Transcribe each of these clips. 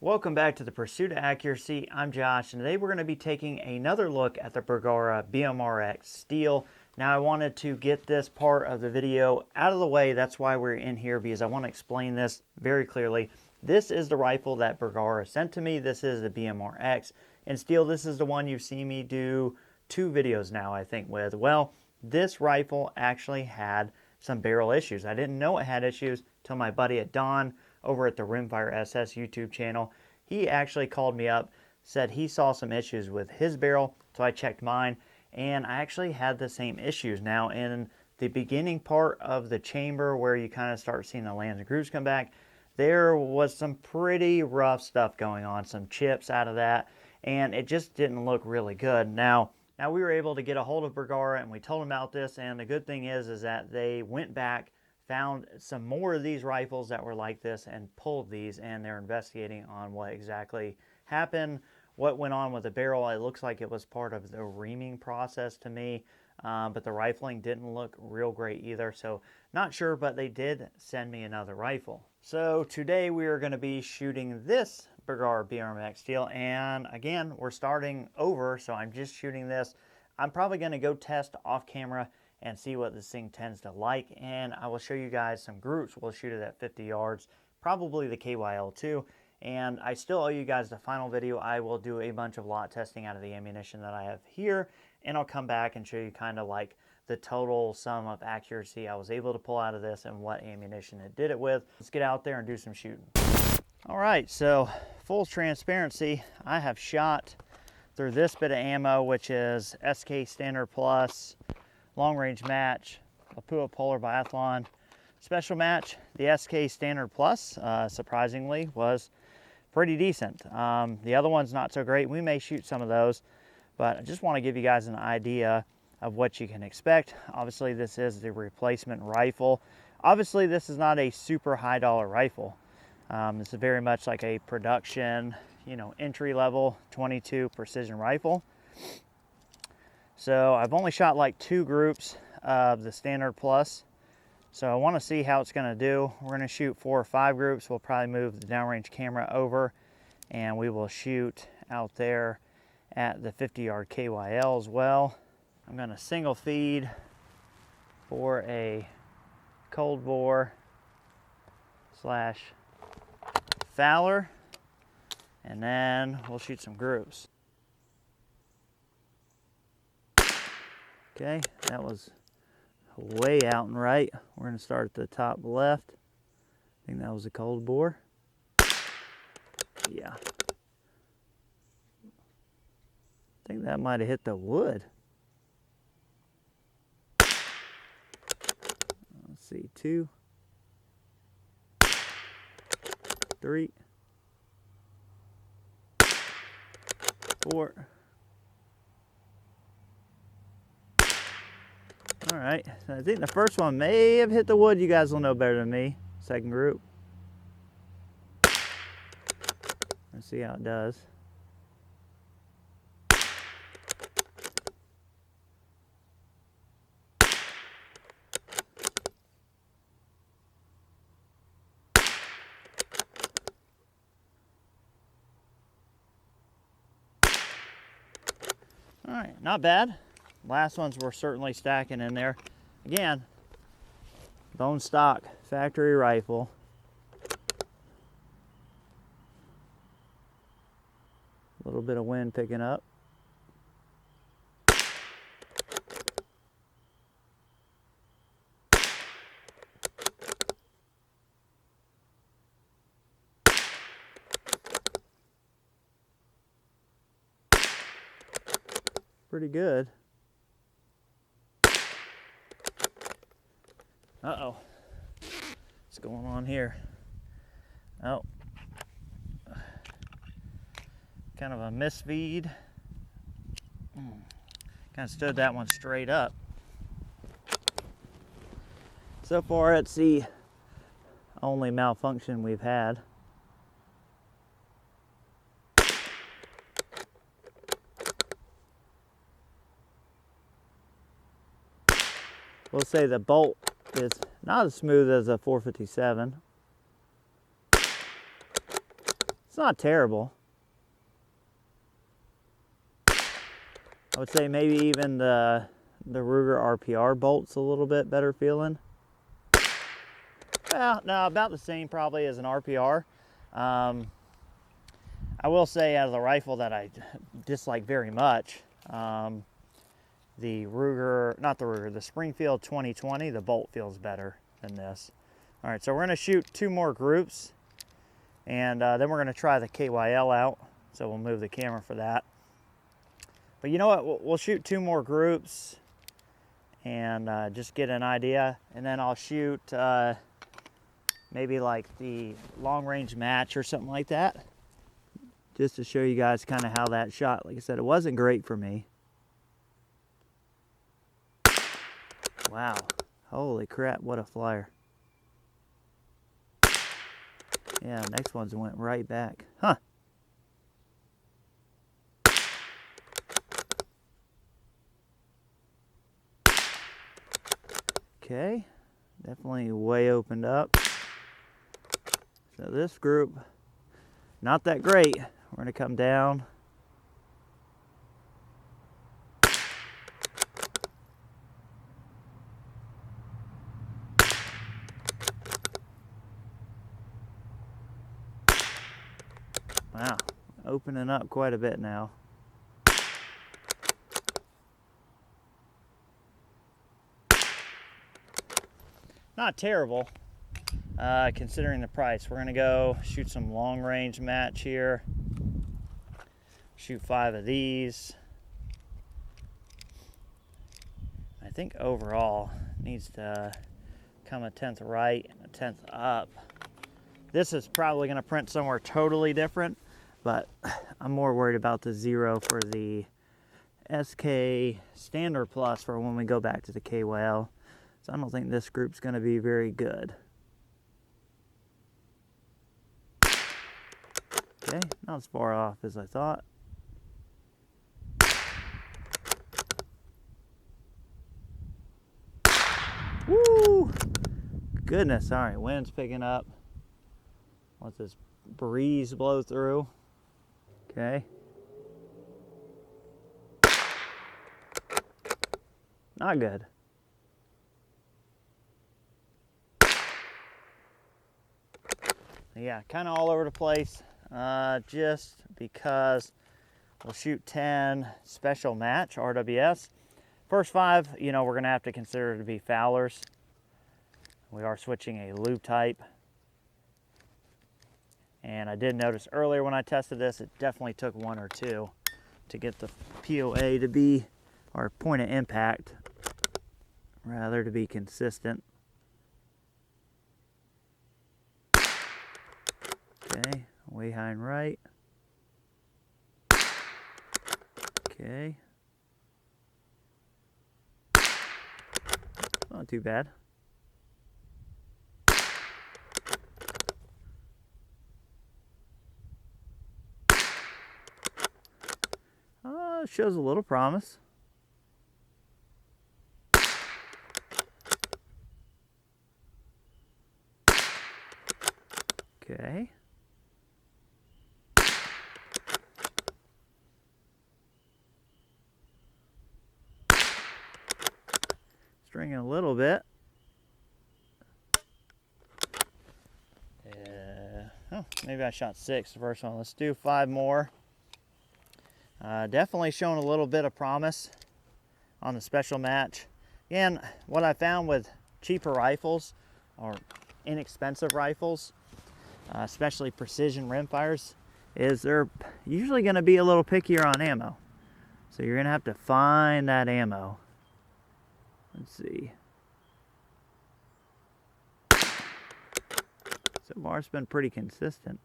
Welcome back to the Pursuit of Accuracy. I'm Josh, and today we're going to be taking another look at the Bergara BMRX steel. Now I wanted to get this part of the video out of the way. That's why we're in here, because I want to explain this very clearly. This is the rifle that Bergara sent to me. This is the BMRX. And steel, this is the one you've seen me do 2 videos now, I think, with. Well, this rifle actually had some barrel issues. I didn't know it had issues till my buddy at Don over at the Rimfire SS YouTube channel. He actually called me up, said he saw some issues with his barrel, so I checked mine, and I actually had the same issues. Now, in the beginning part of the chamber where you kind of start seeing the lands and grooves come back, there was some pretty rough stuff going on, some chips out of that, and it just didn't look really good. Now we were able to get a hold of Bergara, and we told them about this, and the good thing is that they went back, found some more of these rifles that were like this and pulled these, and they're investigating on what exactly happened, what went on with the barrel. It looks like it was part of the reaming process to me, but the rifling didn't look real great either, so not sure, but they did send me another rifle. So today we are going to be shooting this Bergara BMRX steel, and again, we're starting over, so I'm just shooting this. I'm probably going to go test off camera and see what this thing tends to like, and I will show you guys some groups. We'll shoot it at 50 yards, probably the KYL2, and I still owe you guys the final video. I will do a bunch of lot testing out of the ammunition that I have here, and I'll come back and show you kind of like the total sum of accuracy I was able to pull out of this and what ammunition it did it with. Let's get out there and do some shooting. All right, so full transparency, I have shot through this bit of ammo, which is SK Standard Plus, long range match, Lapua Polar Biathlon special match. The SK Standard Plus, surprisingly, was pretty decent. The other one's not so great. We may shoot some of those, but I just want to give you guys an idea of what you can expect. Obviously, this is the replacement rifle. Obviously, this is not a super high dollar rifle. This is very much like a production, entry level 22 precision rifle. So I've only shot like 2 groups of the Standard Plus. So I want to see how it's going to do. We're going to shoot 4 or 5 groups. We'll probably move the downrange camera over, and we will shoot out there at the 50-yard KYL as well. I'm going to single feed for a cold bore / Fowler, and then we'll shoot some groups. Okay, that was way out and right. We're going to start at the top left. I think that was a cold bore. Yeah. I think that might have hit the wood. Let's see, 2, 3, 4. All right, so I think the first one may have hit the wood. You guys will know better than me. Second group. Let's see how it does. All right, not bad. Last ones were certainly stacking in there. Again, bone stock factory rifle. A little bit of wind picking up. Pretty good. Uh-oh. What's going on here? Oh. Kind of a misfeed. Kind of stood that one straight up. So far, it's the only malfunction we've had. We'll say the bolt is not as smooth as a 457. not terrible. I would say maybe even the Ruger RPR bolt's a little bit better feeling. Well, no, about the same probably as an RPR. I will say out of the rifle that I dislike very much, the Ruger, not the Ruger, the Springfield 2020, the bolt feels better than this. All right, so we're gonna shoot 2 more groups, and then we're gonna try the KYL out. So we'll move the camera for that. But you know what, we'll shoot 2 more groups and just get an idea. And then I'll shoot maybe like the long range match or something like that, just to show you guys kind of how that shot. Like I said, it wasn't great for me. Wow, holy crap, what a flyer. Yeah, next one's went right back. Huh. Okay, definitely way opened up. So this group, not that great. We're gonna come down. Wow, opening up quite a bit now. Not terrible, considering the price. We're gonna go shoot some long range match here. Shoot 5 of these. I think overall needs to come a 10th right and a 10th up. This is probably gonna print somewhere totally different, but I'm more worried about the 0 for the SK Standard Plus for when we go back to the KYL. So I don't think this group's gonna be very good. Okay, not as far off as I thought. Woo! Goodness, all right, wind's picking up. Let this breeze blow through. Okay. Not good. Yeah, kind of all over the place, just because we'll shoot 10 special match RWS. First 5, you know, we're gonna have to consider to be Fowlers. We are switching a lube type. And I did notice earlier when I tested this, it definitely took 1 or 2 to get the POA to be, or point of impact, rather, to be consistent. Okay, way high and right. Okay. Not too bad. Shows a little promise. Okay. Stringing a little bit. Oh, maybe I shot 6 the first one. Let's do 5 more. Definitely showing a little bit of promise on the special match. Again, what I found with cheaper rifles or inexpensive rifles, especially precision rimfires, is they're usually going to be a little pickier on ammo. So you're going to have to find that ammo. Let's see. So far it's been pretty consistent.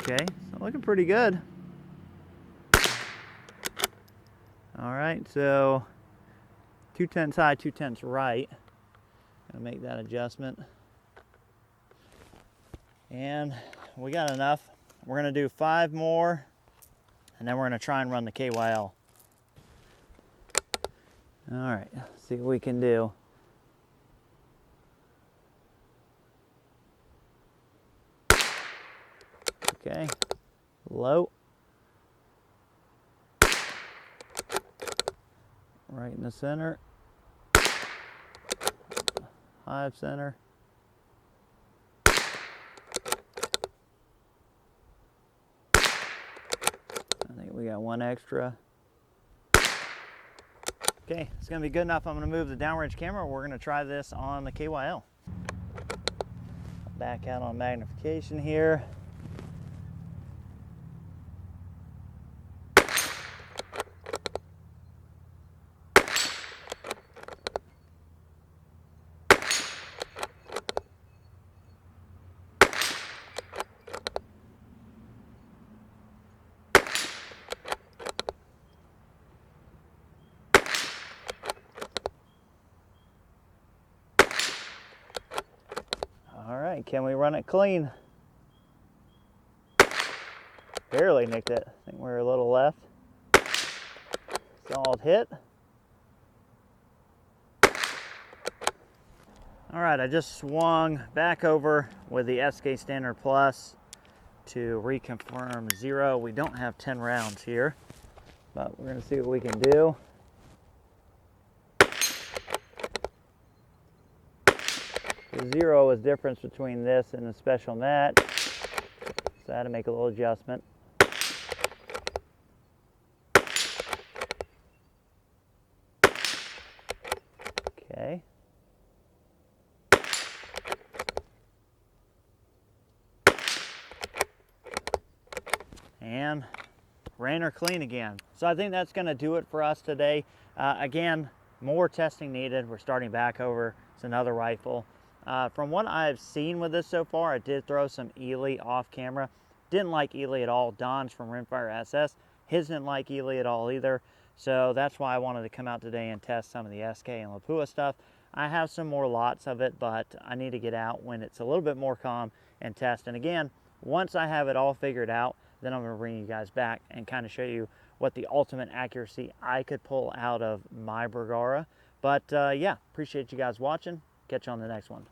Okay, so looking pretty good. All right, so 2/10 high, 2/10 right. Gonna make that adjustment. And we got enough. We're gonna do 5 more, and then we're gonna try and run the KYL. All right, see what we can do. Okay, low. Right in the center. High of center. I think we got one extra. Okay, it's gonna be good enough. I'm gonna move the downrange camera. We're gonna try this on the KYL. Back out on magnification here. All right, can we run it clean? Barely nicked it. I think we're a little left. Solid hit. All right, I just swung back over with the SK Standard Plus to reconfirm 0. We don't have 10 rounds here, but we're gonna see what we can do. The 0 is the difference between this and the special mat, so I had to make a little adjustment. Okay. And ran her clean again. So I think that's going to do it for us today. Again, more testing needed. We're starting back over. It's another rifle. From what I've seen with this so far, I did throw some Ely off camera. Didn't like Ely at all. Don's from Rimfire SS. His didn't like Ely at all either. So that's why I wanted to come out today and test some of the SK and Lapua stuff. I have some more lots of it, but I need to get out when it's a little bit more calm and test. And again, once I have it all figured out, then I'm going to bring you guys back and kind of show you what the ultimate accuracy I could pull out of my Bergara. But yeah, appreciate you guys watching. Catch you on the next one.